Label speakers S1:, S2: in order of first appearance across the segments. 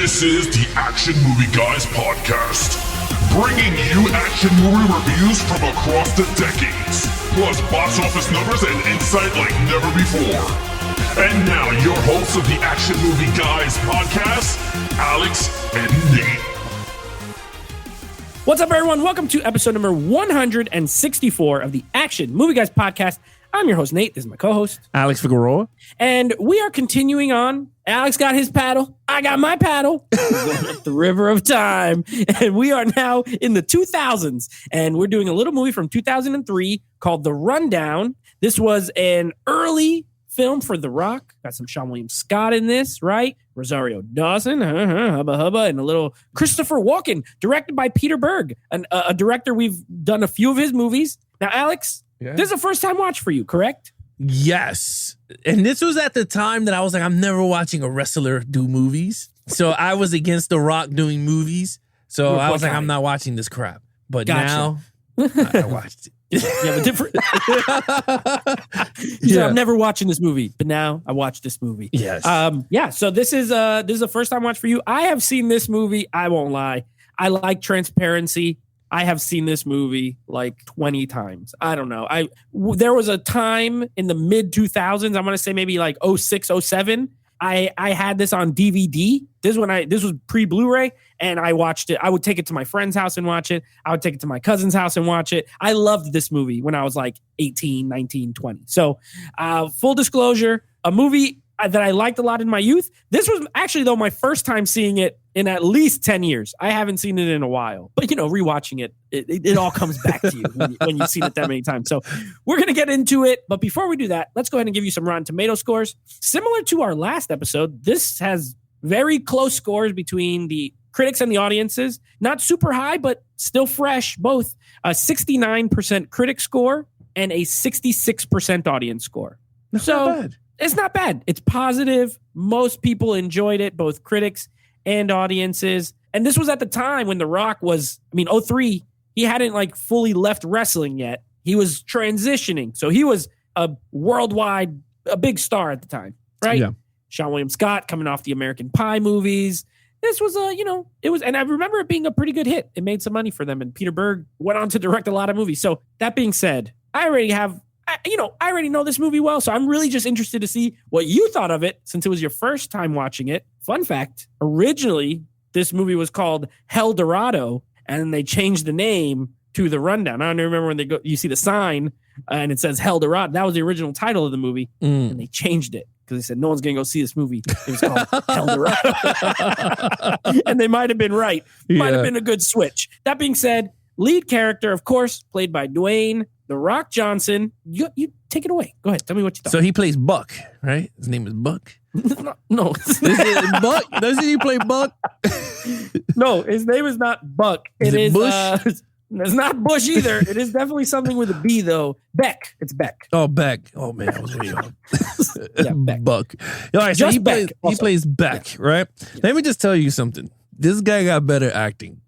S1: This is the Action Movie Guys podcast, bringing you action movie reviews from across the decades, plus box office numbers and insight like never before. And now, your hosts of the Action Movie Guys podcast, Alex and Nate.
S2: What's up, everyone? Welcome to episode number 164 of the Action Movie Guys podcast. I'm your host, Nate. This is my co-host,
S3: Alex Figueroa.
S2: And we are continuing on. Alex got his paddle. I got my paddle. The river of time. And we are now in the 2000s. And we're doing a little movie from 2003 called The Rundown. This was an early film for The Rock. Got some Sean William Scott in this, right? Rosario Dawson, hubba hubba, and a little Christopher Walken, directed by Peter Berg, a director we've done a few of his movies. Now, Alex, this is a first-time watch for you, correct?
S3: Yes. And this was at the time that I was like, I'm never watching a wrestler do movies. So I was against The Rock doing movies. So I was like, I'm not watching this crap. But now I watched it.
S2: Yeah, but different. Said, I'm never watching this movie, but now I watch this movie.
S3: Yes.
S2: So this is a first time watch for you. I have seen this movie. I won't lie. I like transparency. I have seen this movie like 20 times. I don't know. There was a time in the mid 2000s. I'm going to say maybe like 06, 07. I had this on DVD. This was pre-Blu-ray, and I watched it. I would take it to my friend's house and watch it. I would take it to my cousin's house and watch it. I loved this movie when I was like 18, 19, 20. So full disclosure, a movie that I liked a lot in my youth. This was actually, though, my first time seeing it in at least 10 years. I haven't seen it in a while. But, rewatching it all comes back to you when you've seen it that many times. So we're going to get into it. But before we do that, let's go ahead and give you some Rotten Tomato scores. Similar to our last episode, this has very close scores between the critics and the audiences. Not super high, but still fresh. Both a 69% critic score and a 66% audience score.
S3: That's not bad.
S2: It's not bad. It's positive. Most people enjoyed it, both critics and audiences. And this was at the time when The Rock was, 03, he hadn't like fully left wrestling yet. He was transitioning. So he was a big star at the time, right?
S3: Yeah.
S2: Sean William Scott coming off the American Pie movies. This was and I remember it being a pretty good hit. It made some money for them. And Peter Berg went on to direct a lot of movies. So that being said, I already know this movie well, so I'm really just interested to see what you thought of it since it was your first time watching it. Fun fact, originally, this movie was called Hell Dorado, and they changed the name to The Rundown. I don't remember when you see the sign, and it says Hell Dorado. That was the original title of the movie, and they changed it because they said no one's going to go see this movie. It was called Hell Dorado. And they might have been right. Might have been a good switch. That being said, lead character, of course, played by Dwayne The Rock Johnson. You take it away. Go ahead. Tell me what you thought.
S3: So he plays Buck, right? His name is Buck.
S2: No.
S3: Is it Buck? Doesn't he play Buck?
S2: No, his name is not Buck.
S3: Is it Bush?
S2: It's not Bush either. It is definitely something with a B, though. Beck. It's Beck.
S3: Oh, Beck. Oh, man. I was way off.
S2: Yeah, Beck.
S3: Buck. All right, so he plays Beck, right?
S2: Yeah.
S3: Let me just tell you something. This guy got better acting.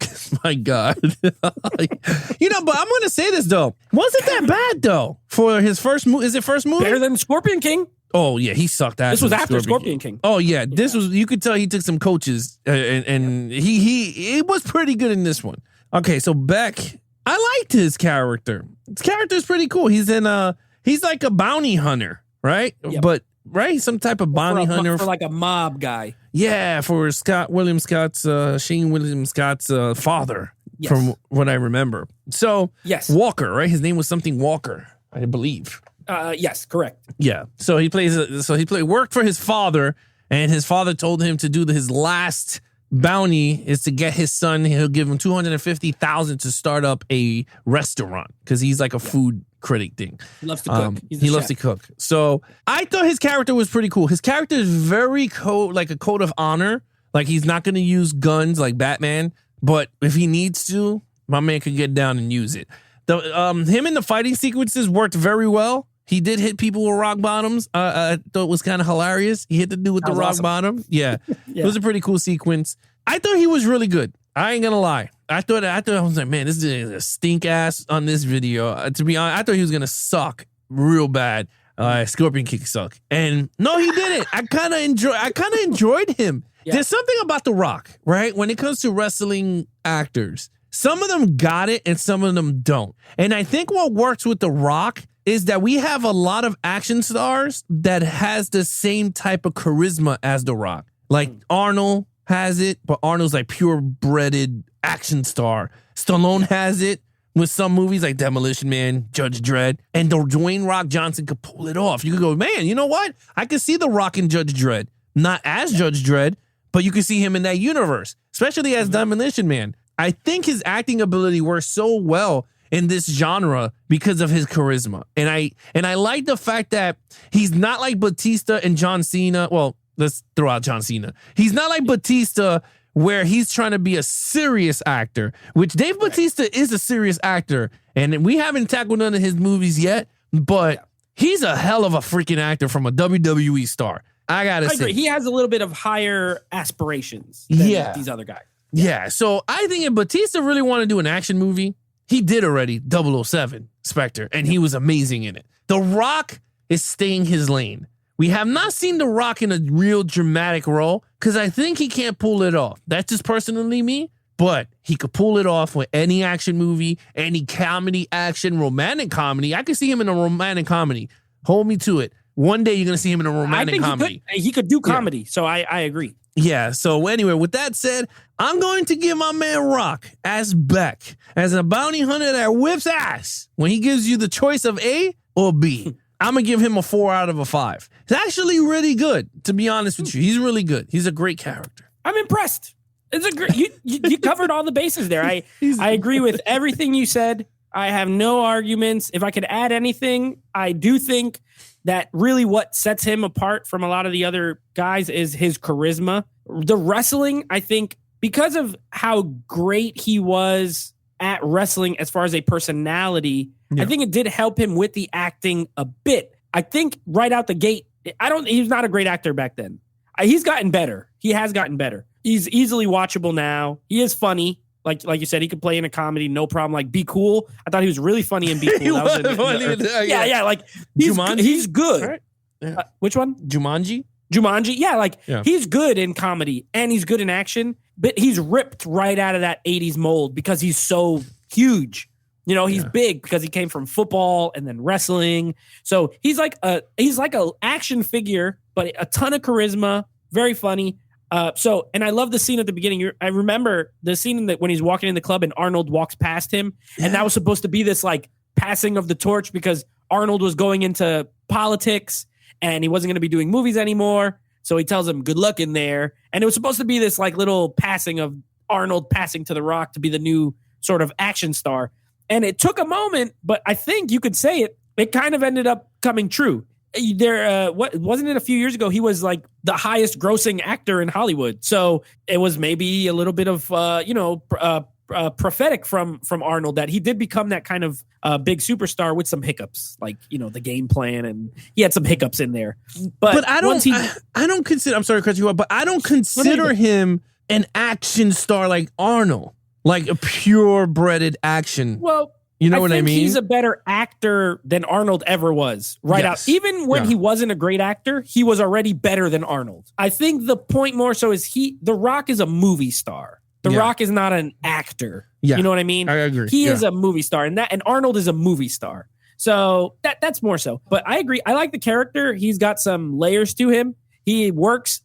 S3: My God. But I'm going to say this, though. Wasn't that bad, though, for his first movie? Is it first movie?
S2: Better than Scorpion King.
S3: Oh, yeah. He sucked ass.
S2: This was after Scorpion King.
S3: Oh, yeah. This was, you could tell he took some coaches, and he was pretty good in this one. Okay, so Beck, I liked his character. His character is pretty cool. He's like a bounty hunter, right?
S2: Yep.
S3: But, right? Some type of bounty hunter.
S2: For like a mob guy.
S3: Yeah, for Shane William Scott's father,
S2: Yes.
S3: from what I remember. So,
S2: Yes.
S3: Walker, right? His name was something Walker, I believe.
S2: Yes, correct.
S3: Yeah. So worked for his father, and his father told him to do his last bounty is to get his son. He'll give him $250,000 to start up a restaurant because he's like a food critic thing.
S2: He loves to cook.
S3: He loves to cook. So I thought his character was pretty cool. His character is very like a code of honor. Like he's not going to use guns like Batman, but if he needs to, my man could get down and use it. Him in the fighting sequences worked very well. He did hit people with rock bottoms. I thought it was kind of hilarious. He hit the dude with the rock bottom. Yeah. It was a pretty cool sequence. I thought he was really good. I ain't gonna lie. I thought I was like, man, this is a stink ass on this video. To be honest, I thought he was gonna suck real bad. Scorpion King suck. And no, he didn't. I kind of enjoyed him.
S2: Yeah.
S3: There's something about The Rock, right? When it comes to wrestling actors, some of them got it and some of them don't. And I think what works with The Rock is that we have a lot of action stars that has the same type of charisma as The Rock. Like Arnold has it, but Arnold's like purebred action star. Stallone has it with some movies like Demolition Man, Judge Dredd, and the Dwayne Rock Johnson could pull it off. You could go, man, you know what? I could see The Rock in Judge Dredd. Not as Judge Dredd, but you can see him in that universe, especially as Demolition Man. I think his acting ability works so well in this genre because of his charisma. And I like the fact that he's not like Batista and John Cena. Well, let's throw out John Cena. He's not like Batista where he's trying to be a serious actor, which Dave Batista is a serious actor. And we haven't tackled none of his movies yet, but he's a hell of a freaking actor from a WWE star. I gotta say.
S2: Agree. He has a little bit of higher aspirations than these other guys.
S3: Yeah. So I think if Batista really wanted to do an action movie, he did already 007 Spectre, and he was amazing in it. The Rock is staying his lane. We have not seen The Rock in a real dramatic role because I think he can't pull it off. That's just personally me, but he could pull it off with any action movie, any comedy, action, romantic comedy. I could see him in a romantic comedy. Hold me to it. One day you're going to see him in a romantic comedy.
S2: He could do comedy, so I agree.
S3: Yeah, so anyway, with that said, I'm going to give my man Rock as Beck, as a bounty hunter that whips ass when he gives you the choice of A or B. I'm going to give him a 4 out of a 5. It's actually really good, to be honest with you. He's really good. He's a great character.
S2: I'm impressed. It's a great. You covered all the bases there. I agree with everything you said. I have no arguments. If I could add anything, I do think that really what sets him apart from a lot of the other guys is his charisma. The wrestling, I think, because of how great he was at wrestling as far as a personality, I think it did help him with the acting a bit. I think right out the gate, he was not a great actor back then. He's gotten better. He has gotten better. He's easily watchable now. He is funny. Like you said, he could play in a comedy, no problem. Like Be Cool. I thought he was really funny in Be Cool. Yeah. Like he's good. Right. Yeah. Which one?
S3: Jumanji.
S2: Yeah, he's good in comedy and he's good in action, but he's ripped right out of that 80s mold because he's so huge. You know, he's big because he came from football and then wrestling. So he's like a action figure, but a ton of charisma, very funny. And I love the scene at the beginning. I remember the scene that when he's walking in the club and Arnold walks past him, and that was supposed to be this like passing of the torch because Arnold was going into politics and he wasn't going to be doing movies anymore. So he tells him, good luck in there. And it was supposed to be this like little passing of Arnold passing to The Rock to be the new sort of action star. And it took a moment, but I think you could say it kind of ended up coming true. What wasn't it a few years ago? He was like the highest grossing actor in Hollywood. So it was maybe a little bit of, prophetic from Arnold that he did become that kind of big superstar with some hiccups, like, the game plan, and he had some hiccups in there. But
S3: I don't consider, I'm sorry to cut you off, but I don't consider him an action star like Arnold, like a purebred action.
S2: Well,
S3: you know what I mean?
S2: He's a better actor than Arnold ever was, right out. Even when he wasn't a great actor, he was already better than Arnold. I think the point more so is The Rock is a movie star. The Rock is not an actor. Yeah. You know what I mean?
S3: I agree.
S2: He is a movie star, and Arnold is a movie star. So that's more so. But I agree. I like the character. He's got some layers to him. He works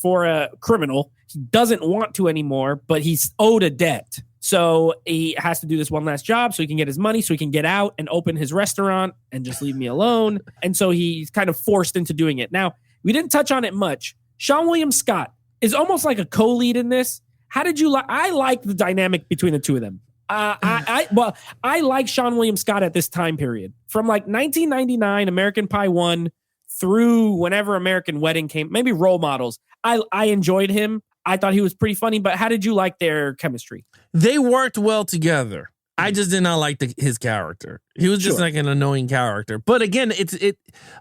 S2: for a criminal. He doesn't want to anymore, but he's owed a debt. So he has to do this one last job so he can get his money, so he can get out and open his restaurant and just leave me alone. And so he's kind of forced into doing it. Now, we didn't touch on it much. Seann William Scott is almost like a co-lead in this. How did you like? I like the dynamic between the two of them. I like Seann William Scott at this time period from like 1999, American Pie 1 through whenever American Wedding came, maybe Role Models. I enjoyed him. I thought he was pretty funny, but how did you like their chemistry?
S3: They worked well together. I just did not like his character. He was just like an annoying character. But again,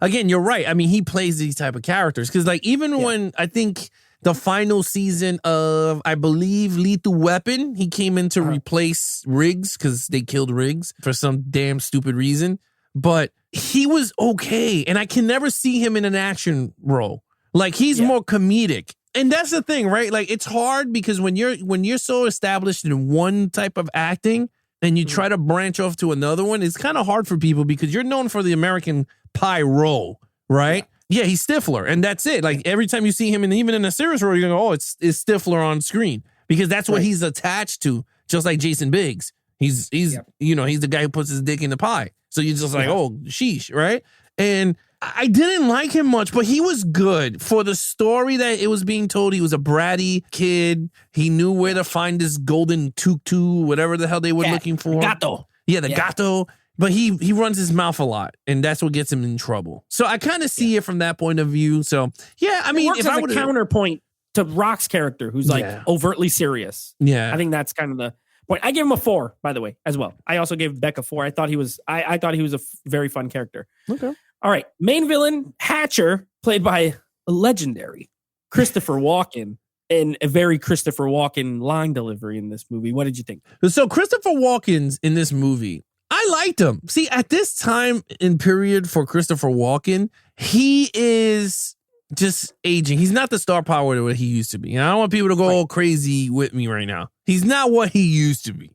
S3: again, you're right. I mean, he plays these type of characters because like even when I think the final season of, I believe, Lethal Weapon, he came in to replace Riggs because they killed Riggs for some damn stupid reason. but he was okay. And I can never see him in an action role. Like he's more comedic. And that's the thing, right? Like it's hard because when you're so established in one type of acting and you try to branch off to another one, it's kind of hard for people because you're known for the American Pie role, right? Yeah, he's Stifler, and that's it. Like every time you see him, and even in a serious role, you're gonna go, "Oh, it's Stifler on screen," because that's what he's attached to. Just like Jason Biggs, he's he's the guy who puts his dick in the pie. So you're just like, "Oh, sheesh," right? And I didn't like him much, but he was good for the story that it was being told. He was a bratty kid. He knew where to find this golden tutu, whatever the hell they were looking for.
S2: Gato.
S3: Yeah, the gato. But he runs his mouth a lot, and that's what gets him in trouble. So I kind of see it from that point of view. So yeah, I mean,
S2: if I would counterpoint to Rock's character, who's like overtly serious.
S3: Yeah,
S2: I think that's kind of the point. I gave him a 4, by the way, as well. I also gave Beck a 4. I thought he was a very fun character.
S3: Okay.
S2: All right, main villain Hatcher, played by a legendary Christopher Walken. And a very Christopher Walken line delivery in this movie. What did you think?
S3: So Christopher Walken's in this movie. I liked him. See, at this time in period for Christopher Walken, he is just aging. He's not the star power that he used to be. And I don't want people to go all crazy with me right now. He's not what he used to be.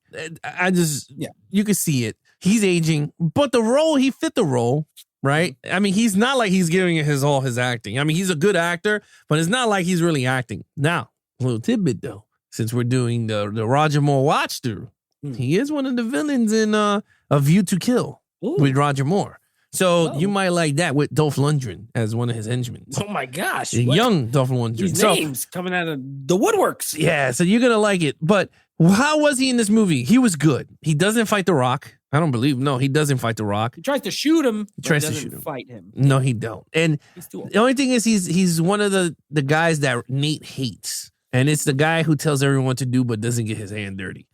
S3: You can see it. He's aging, but the role, he fit the role, right? I mean, he's not like he's giving it all his acting. I mean, he's a good actor, but it's not like he's really acting. Now, a little tidbit though, since we're doing the Roger Moore watch through, he is one of the villains in A View to Kill with Roger Moore. So you might like that with Dolph Lundgren as one of his henchmen.
S2: Oh my gosh.
S3: Young Dolph Lundgren.
S2: These names coming out of the woodworks.
S3: Yeah, so you're going to like it. But how was he in this movie? He was good. He doesn't fight The Rock. I don't believe. No, he doesn't fight The Rock.
S2: He tries to shoot him.
S3: He tries to shoot him.
S2: Fight him.
S3: No, he don't. And the only thing is he's one of the guys that Nate hates. And it's the guy who tells everyone what to do but doesn't get his hand dirty.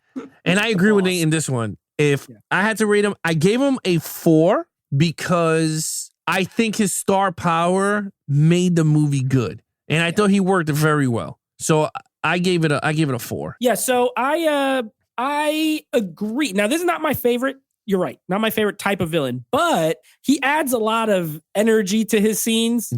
S3: And I agree with Nate in this one. If I had to rate him, I gave him a 4 because I think his star power made the movie good. And I thought he worked very well. So I gave it a 4.
S2: Yeah, so I agree. Now, this is not my favorite. You're right. Not my favorite type of villain, but he adds a lot of energy to his scenes,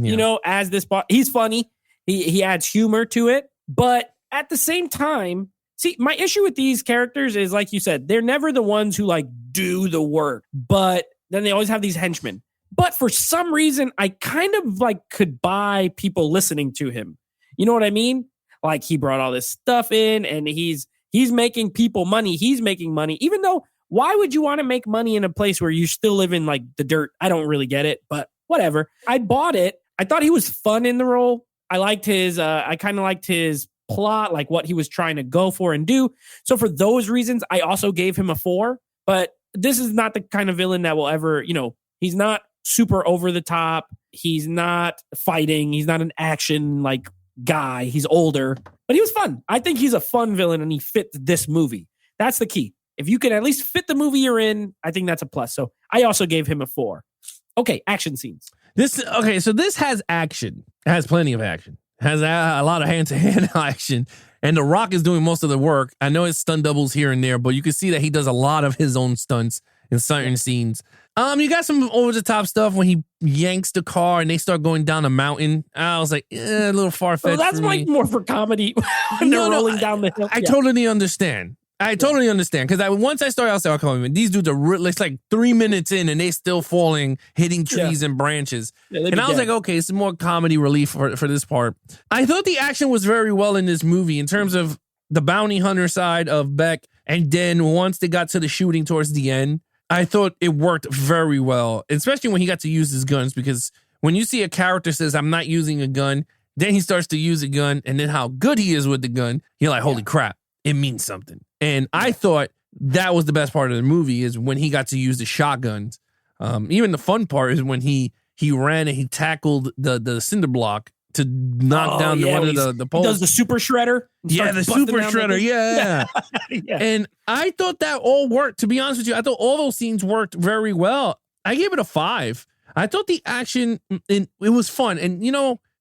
S2: as this he's funny. He adds humor to it, but at the same time, see, my issue with these characters is, like you said, they're never the ones who like do the work, but then they always have these henchmen. But for some reason, I kind of like could buy people listening to him. You know what I mean? Like he brought all this stuff in and he's making people money. He's making money, even though why would you want to make money in a place where you still live in like the dirt? I don't really get it, but whatever. I bought it. I thought he was fun in the role. I liked I kind of liked his plot, like what he was trying to go for and do. So for those reasons, I also gave him a 4, but this is not the kind of villain that will ever, he's not super over the top. He's not fighting. He's not an action like guy. He's older, but he was fun. I think he's a fun villain and he fit this movie. That's the key. If you can at least fit the movie you're in, I think that's a plus. So I also gave him a 4. Okay, action scenes.
S3: So this has action. It has plenty of action. Has a lot of hand-to-hand action, and The Rock is doing most of the work. I know it's stunt doubles here and there, but you can see that he does a lot of his own stunts in certain scenes. You got some over-the-top stuff when he yanks the car and they start going down a mountain. I was like, a little far-fetched.
S2: So that's like more for comedy when they're rolling down the hill.
S3: I totally understand. I totally understand because once I started, I was like, okay, these dudes are it's like 3 minutes in and they still falling, hitting trees and branches. And I was like, okay, it's more comedy relief for this part. I thought the action was very well in this movie in terms of the bounty hunter side of Beck. And then once they got to the shooting towards the end, I thought it worked very well, especially when he got to use his guns, because when you see a character says, I'm not using a gun, then he starts to use a gun, and then how good he is with the gun, you're like, holy crap, it means something. And I thought that was the best part of the movie is when he got to use the shotguns. Even the fun part is when he ran and he tackled the cinder block to knock down one of the poles.
S2: He does the super shredder.
S3: Yeah, the super shredder. Yeah. And I thought that all worked. To be honest with you, I thought all those scenes worked very well. I gave it a 5. I thought the action, it was fun. And,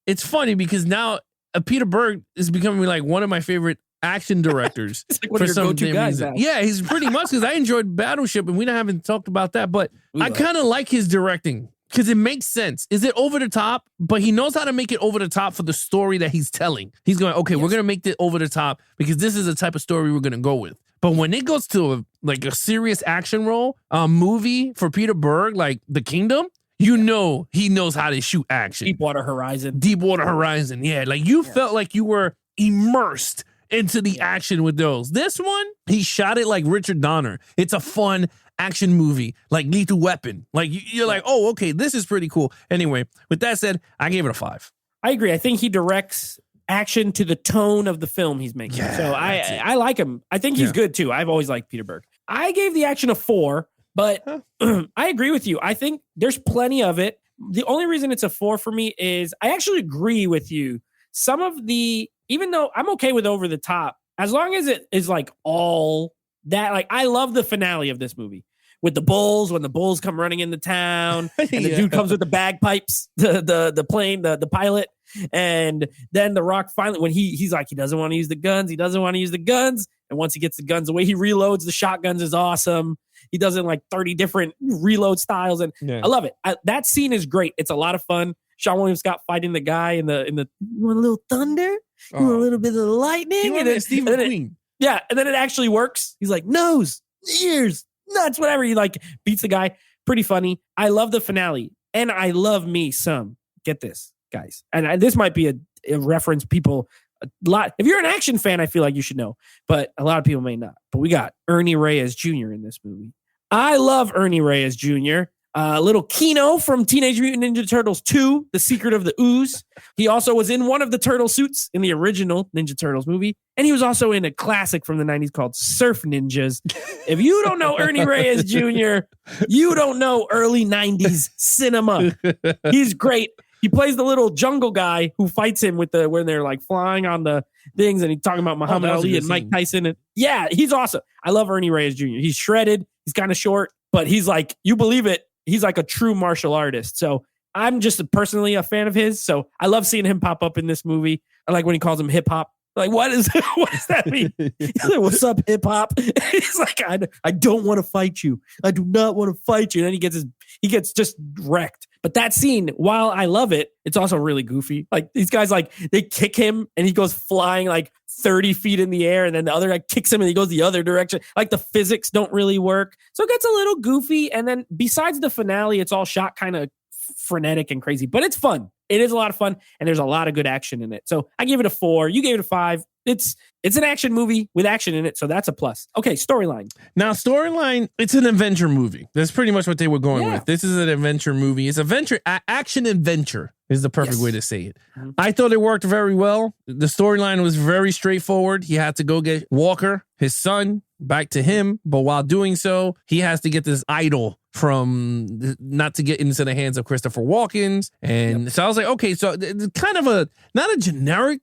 S3: it's funny because now Peter Berg is becoming like one of my favorite action directors
S2: It's like one
S3: for
S2: of your
S3: some
S2: go-to
S3: damn
S2: guys
S3: reason.
S2: now.
S3: Yeah, he's pretty much because I enjoyed Battleship and we haven't talked about that, but
S2: We
S3: I
S2: love
S3: kind of like his directing because it makes sense. Is it over the top? But he knows how to make it over the top for the story that he's telling. He's going, okay, we're going to make it over the top because this is the type of story we're going to go with. But when it goes to a serious action role, a movie for Peter Berg, like The Kingdom, you know he knows how to shoot action.
S2: Deepwater Horizon.
S3: Deepwater Horizon, yeah. Like you felt like you were immersed into the action with those. This one, he shot it like Richard Donner. It's a fun action movie, like Lethal Weapon. Like you're like, oh, okay, this is pretty cool. Anyway, with that said, I gave it a 5.
S2: I agree. I think he directs action to the tone of the film he's making.
S3: Yeah,
S2: So I like him. I think he's good too. I've always liked Peter Berg. I gave the action a 4, but I agree with you. I think there's plenty of it. The only reason it's a 4 for me is I actually agree with you. Some of the, even though I'm okay with over the top, as long as it is like all that, like I love the finale of this movie with the bulls, when the bulls come running into town and the dude comes with the bagpipes, the plane, the pilot. And then The Rock finally, when he's like, he doesn't want to use the guns. He doesn't want to use the guns. And once he gets the guns away, he reloads. The shotguns is awesome. He does it in like 30 different reload styles. And I love it. That scene is great. It's a lot of fun. Sean William Scott fighting the guy in the, you want a little thunder? You want a little bit of lightning?
S3: And then Steve McQueen.
S2: Yeah. And then it actually works. He's like, nose, ears, nuts, whatever. He like beats the guy. Pretty funny. I love the finale. And I love me some. Get this, guys. And this might be a reference people a lot. If you're an action fan, I feel like you should know, but a lot of people may not. But we got Ernie Reyes Jr. in this movie. I love Ernie Reyes Jr. Little Kino from Teenage Mutant Ninja Turtles 2, The Secret of the Ooze. He also was in one of the turtle suits in the original Ninja Turtles movie. And he was also in a classic from the 90s called Surf Ninjas. If you don't know Ernie Reyes Jr., you don't know early 90s cinema. He's great. He plays the little jungle guy who fights him with when they're like flying on the things, and he's talking about Muhammad Ali and Mike Tyson. And yeah, he's awesome. I love Ernie Reyes Jr. He's shredded. He's kind of short, but he's like, you believe it, he's like a true martial artist. So I'm just personally a fan of his. So I love seeing him pop up in this movie. I like when he calls him hip hop. Like, what does that mean? He's like, what's up, hip hop? He's like, I don't want to fight you. I do not want to fight you. And then he gets just wrecked. But that scene, while I love it, it's also really goofy. Like these guys, like they kick him and he goes flying like 30 feet in the air. And then the other guy kicks him and he goes the other direction. Like the physics don't really work. So it gets a little goofy. And then besides the finale, it's all shot kind of frenetic and crazy, but it's fun. It is a lot of fun, and there's a lot of good action in it. So I gave it a 4. You gave it a 5. It's an action movie with action in it, so that's a plus. Okay, storyline.
S3: Now, storyline, it's an adventure movie. That's pretty much what they were going with. This is an adventure movie. It's action adventure is the perfect way to say it. Mm-hmm. I thought it worked very well. The storyline was very straightforward. He had to go get Walker, his son, back to him, but while doing so, he has to get this idol from not to get into the hands of Christopher Walken. And so I was like, okay, so it's kind of not a generic,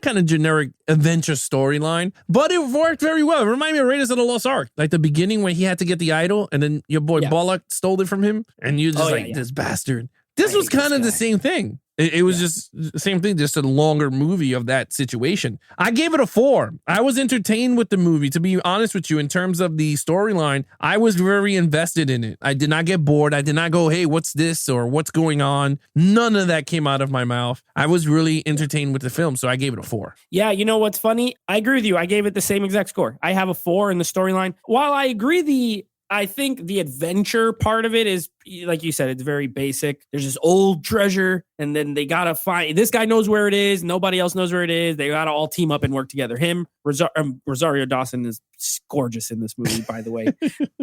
S3: kind of generic adventure storyline, but it worked very well. It reminded me of Raiders of the Lost Ark, like the beginning when he had to get the idol and then your boy Bullock stole it from him and you just this bastard. This was kind of the same thing. It was just the same thing, just a longer movie of that situation. I gave it a 4. I was entertained with the movie. To be honest with you, in terms of the storyline, I was very invested in it. I did not get bored. I did not go, hey, what's this or what's going on? None of that came out of my mouth. I was really entertained with the film, so I gave it a 4.
S2: Yeah, you know what's funny? I agree with you. I gave it the same exact score. I have a 4 in the storyline. While I agree I think the adventure part of it is, like you said, it's very basic. There's this old treasure, and then they got to find, this guy knows where it is. Nobody else knows where it is. They got to all team up and work together. Rosario Dawson is gorgeous in this movie, by the way.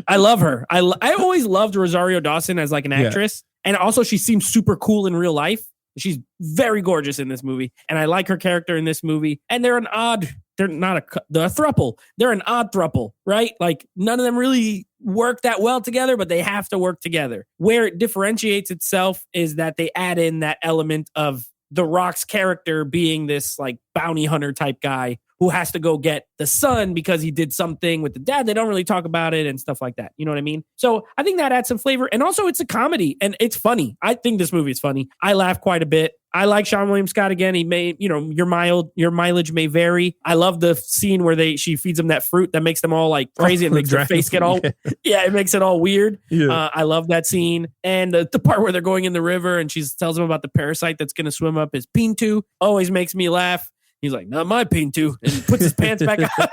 S2: I love her. I always loved Rosario Dawson as like an actress. Yeah. And also she seems super cool in real life. She's very gorgeous in this movie. And I like her character in this movie. And they're not a throuple. They're an odd throuple, right? Like none of them really work that well together, but they have to work together. Where it differentiates itself is that they add in that element of The Rock's character being this like bounty hunter type guy, who has to go get the son because he did something with the dad. They don't really talk about it and stuff like that. You know what I mean? So I think that adds some flavor. And also it's a comedy and it's funny. I think this movie is funny. I laugh quite a bit. I like Sean William Scott again. He may, your mileage may vary. I love the scene where she feeds them that fruit that makes them all like crazy and makes their face get all, it makes it all weird. Yeah. I love that scene. And the part where they're going in the river and she tells them about the parasite that's going to swim up his pintu always makes me laugh. He's like, not my pintu, and he puts his pants back on.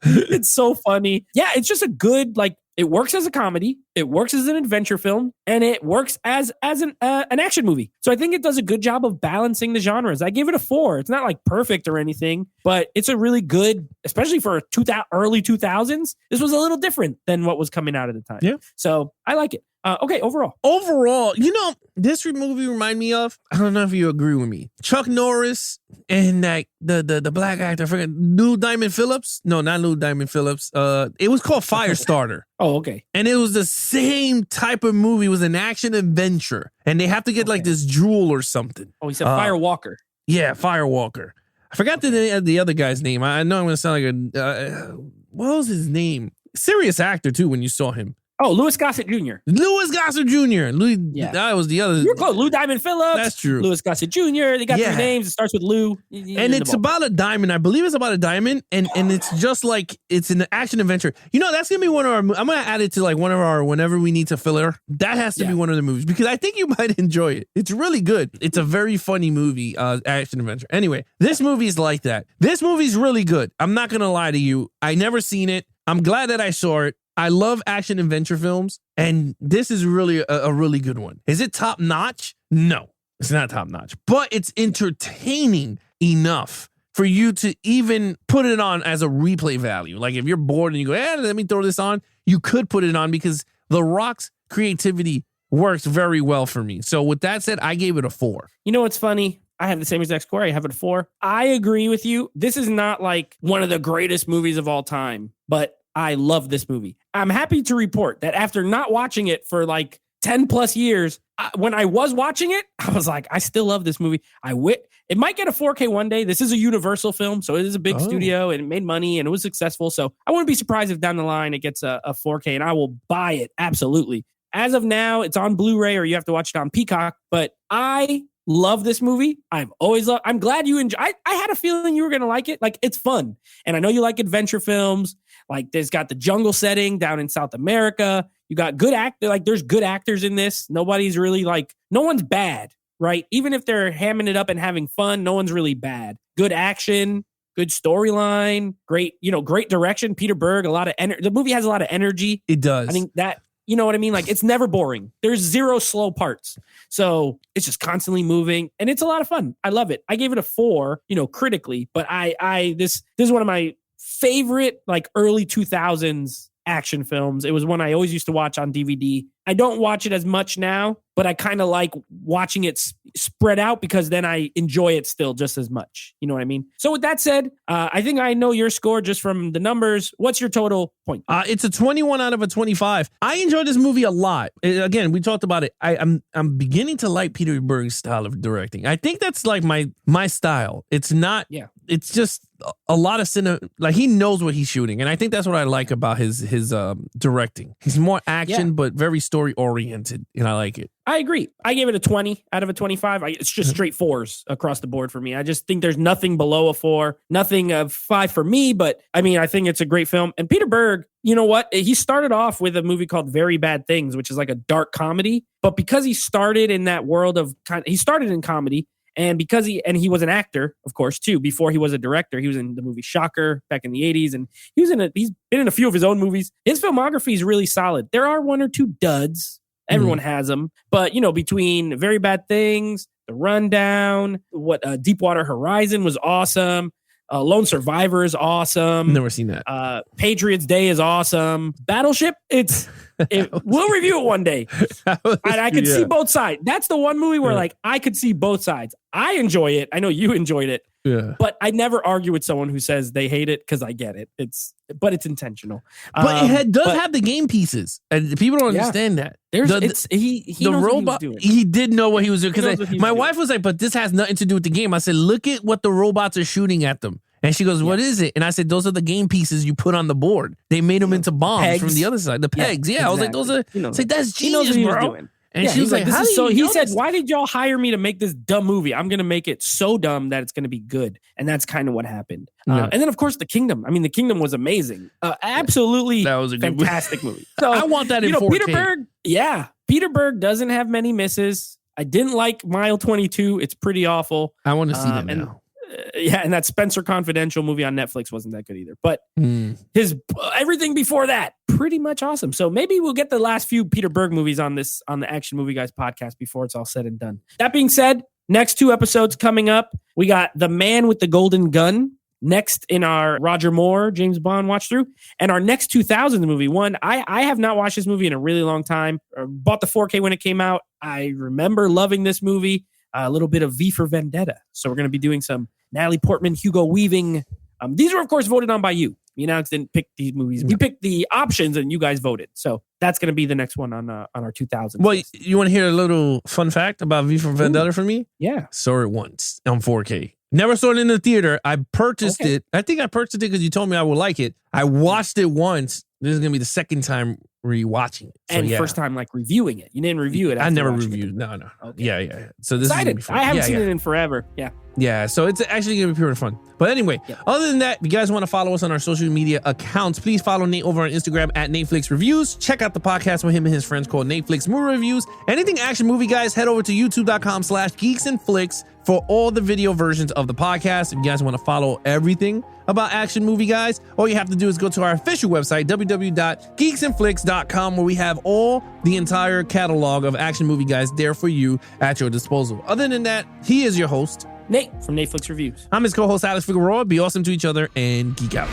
S2: It's so funny. Yeah, it's just a good, it works as a comedy, it works as an adventure film, and it works as an action movie. So I think it does a good job of balancing the genres. I give it a 4. It's not like perfect or anything, but it's a really good, especially for early 2000s. This was a little different than what was coming out at the time. Yeah. So I like it. Okay, overall, this movie reminded me of, I don't know if you agree with me, Chuck Norris and the black actor, I forget, Lou Diamond Phillips. No, not Lou Diamond Phillips. It was called Firestarter. Oh, okay.
S3: And it was the same type of movie. It was an action adventure. And they have to get like this jewel or something.
S2: Oh, he said Firewalker.
S3: Yeah, Firewalker. I forgot the other guy's name. I know I'm going to sound like what was his name? Serious actor, too, when you saw him.
S2: Oh, Louis Gossett Jr.
S3: Louis Gossett Jr. That was the other.
S2: You're close. Lou Diamond Phillips.
S3: That's true.
S2: Louis Gossett Jr. They got 3 names. It starts with Lou.
S3: And it's about a diamond. I believe it's about a diamond. And it's just like, it's an action adventure. That's going to be one of our, I'm going to add it to like one of our, whenever we need to filler. That has to be one of the movies because I think you might enjoy it. It's really good. It's a very funny movie, action adventure. Anyway, this movie is like that. This movie's really good. I'm not going to lie to you. I never seen it. I'm glad that I saw it. I love action adventure films, and this is really a really good one. Is it top notch? No, it's not top notch, but it's entertaining enough for you to even put it on as a replay value. Like if you're bored and you go, let me throw this on, you could put it on because The Rock's creativity works very well for me. So with that said, I gave it a 4.
S2: You know what's funny? I have the same exact score. I have it a 4. I agree with you. This is not like one of the greatest movies of all time, but I love this movie. I'm happy to report that after not watching it for like 10 plus years, when I was watching it, I was like, I still love this movie. It might get a 4K one day. This is a Universal film, so it is a big studio and it made money and it was successful. So I wouldn't be surprised if down the line it gets a 4K and I will buy it. Absolutely. As of now, it's on Blu-ray or you have to watch it on Peacock, but I love this movie. I'm glad you enjoy. I had a feeling you were going to like it. Like it's fun. And I know you like adventure films. Like there's got the jungle setting down in South America. You got good actor. Like there's good actors in this. Nobody's really no one's bad, right? Even if they're hamming it up and having fun, no one's really bad. Good action, good storyline, great direction. Peter Berg, a lot of the movie has a lot of energy.
S3: It does.
S2: I think that, you know what I mean? Like it's never boring. There's 0 slow parts. So it's just constantly moving and it's a lot of fun. I love it. I gave it a 4, critically, but this is one of my favorite like early 2000s action films. It was one I always used to watch on DVD. I don't watch it as much now, but I kind of like watching it spread out because then I enjoy it still just as much. You know what I mean? So with that said, I think I know your score just from the numbers. What's your total point?
S3: It's a 21 out of a 25. I enjoyed this movie a lot. Again, we talked about it. I'm beginning to like Peter Berg's style of directing. I think that's like my style. It's not. Yeah. It's just a lot of cinema. Like he knows what he's shooting, and I think that's what I like about his directing. He's more action, but very story oriented, and I like it.
S2: I agree. I gave it a 20 out of a 25. It's just straight 4s across the board for me. I just think there's nothing below a 4, nothing of 5 for me. But I mean, I think it's a great film. And Peter Berg, you know what? He started off with a movie called Very Bad Things, which is like a dark comedy. But because he started in that world he started in comedy. And because he was an actor, of course, too, before he was a director. He was in the movie Shocker back in the 80s. And he's been in a few of his own movies. His filmography is really solid. There are 1 or 2 duds. Everyone has them. But, between Very Bad Things, The Rundown, Deepwater Horizon was awesome. Lone Survivor is awesome.
S3: Never seen that.
S2: Patriots Day is awesome. Battleship, we'll review it one day. And I could see both sides. That's the one movie where I could see both sides. I enjoy it. I know you enjoyed it.
S3: Yeah.
S2: But I never argue with someone who says they hate it because I get it. It's intentional.
S3: But it does have the game pieces, and people don't understand that.
S2: There's
S3: the
S2: knows
S3: robot.
S2: what he was doing.
S3: He did know what he was doing
S2: He knows
S3: because
S2: what he was
S3: my
S2: doing.
S3: wife was like, "But this has nothing to do with the game." I said, "Look at what the robots are shooting at them." And she goes, "What is it?" And I said, "Those are the game pieces you put on the board. They made them into bombs
S2: Pegs.
S3: from the other side. The pegs." Yeah, I was like, "Those are."
S2: He knows
S3: It's like that's
S2: He knows
S3: genius,
S2: what he was
S3: bro.
S2: doing.
S3: And she was like,
S2: "This
S3: "How
S2: is
S3: do
S2: so?"
S3: you
S2: He
S3: know
S2: said,
S3: this?
S2: "Why did y'all hire me to make this dumb movie? I'm going to make it so dumb that it's going to be good." And that's kind of what happened.
S3: Yeah.
S2: And then, of course, The Kingdom. I mean, The Kingdom was amazing. Absolutely,
S3: That was a good
S2: fantastic movie. So
S3: I want that in 4K.
S2: Peter Berg. Yeah, Peter Berg doesn't have many misses. I didn't like Mile 22. It's pretty awful.
S3: I want to see that
S2: and-
S3: now.
S2: And that Spencer Confidential movie on Netflix wasn't that good either. But
S3: Hmm.
S2: his everything before that, pretty much awesome. So maybe we'll get the last few Peter Berg movies on the Action Movie Guys podcast before it's all said and done. That being said, next 2 episodes coming up. We got The Man with the Golden Gun next in our Roger Moore, James Bond watch through. And our next 2000s movie, one, I have not watched this movie in a really long time. Bought the 4K when it came out. I remember loving this movie. A little bit of V for Vendetta. So we're going to be doing some Natalie Portman, Hugo Weaving. These were, of course, voted on by you. Me and Alex didn't pick these movies. We picked the options and you guys voted. So that's going to be the next one on our 2000s.
S3: Well,
S2: list.
S3: you want to hear a little fun fact about V for Vendetta for me?
S2: Yeah.
S3: Saw it once on 4K. Never saw it in the theater. I purchased
S2: Okay.
S3: it. I think I purchased it because you told me I would like it. I watched it once. This is going to be the second time rewatching it. So,
S2: And
S3: yeah.
S2: first time like reviewing it. You didn't review it.
S3: I
S2: after
S3: never
S2: watching
S3: reviewed.
S2: it.
S3: No.
S2: Okay.
S3: Yeah. So this
S2: Excited.
S3: is gonna be
S2: I haven't
S3: fun.
S2: seen
S3: Yeah.
S2: it in forever. Yeah.
S3: Yeah, so it's actually going to be pure fun. But anyway,
S2: Yeah.
S3: other than that, if you guys want to follow us on our social media accounts, please follow Nate over on Instagram at Nateflix Reviews. Check out the podcast with him and his friends called Nateflix Movie Reviews. Anything Action Movie Guys, head over to youtube.com/geeks and flicks for all the video versions of the podcast. If you guys want to follow everything about Action Movie Guys, all you have to do is go to our official website, www.geeksandflicks.com, where we have all the entire catalog of Action Movie Guys there for you at your disposal. Other than that, he is your host.
S2: Nate from Netflix Reviews.
S3: I'm his co-host, Alex Figueroa. Be awesome to each other and geek out.